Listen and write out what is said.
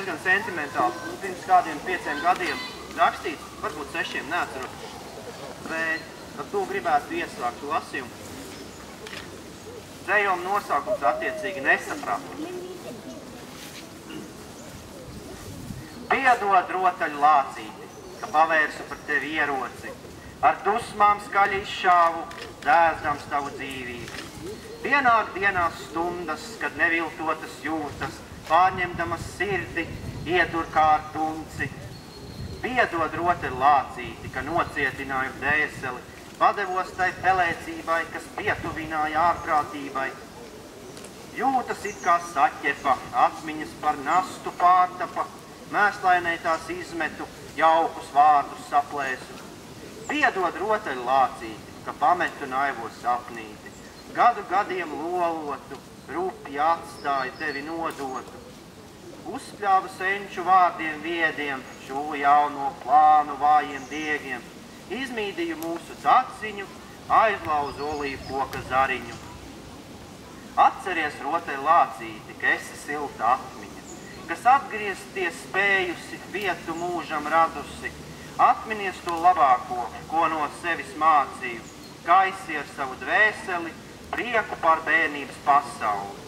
diezgan sentimentāls. Pirms kādiem 5 gadiem rakstīts, varbūt 6, neatceros. Bet ar to gribētu iesākt lasījumu. Dzējuma nosaukums attiecīgi nesapratu. Piedod rotaļu lācīti, ka pavērsu par tevi ieroci. Ar dusmām skaļi izšāvu, dēzdams tavu dzīvību. Pienāk dienās stundas, kad neviltotas jūtas, pārņemdamas sirdi, iedur kā ar tunci. Piedod rotaļu lācīti, ka nocietināju dēseli, padevos tai pelēcībai, kas pietuvināja ārprātībai. Jūtas it kā saķepa, atmiņas par nastu pārtapa, mēslainai tās izmetu, jaukus vārdus saplēsu. Piedod rotaļu lācīti, ka pametu naivo sapnīti, gadu gadiem lolotu, rupji atstāju tevi nodotu. Uzspļāvu senču vārdiem viediem, šo jauno plānu vājiem diegiem, izmīdīju mūsu taciņu, aizlauzu olīvu koka zariņu. Atceries rotaļu lācīti, ka esi silta atmiņa, kas atgriezties spējusi, vietu mūžam radusi. Atminies to labāko, ko no sevis mācīju, kaisi ar savu dvēseli, prieku par bērnības pasauli.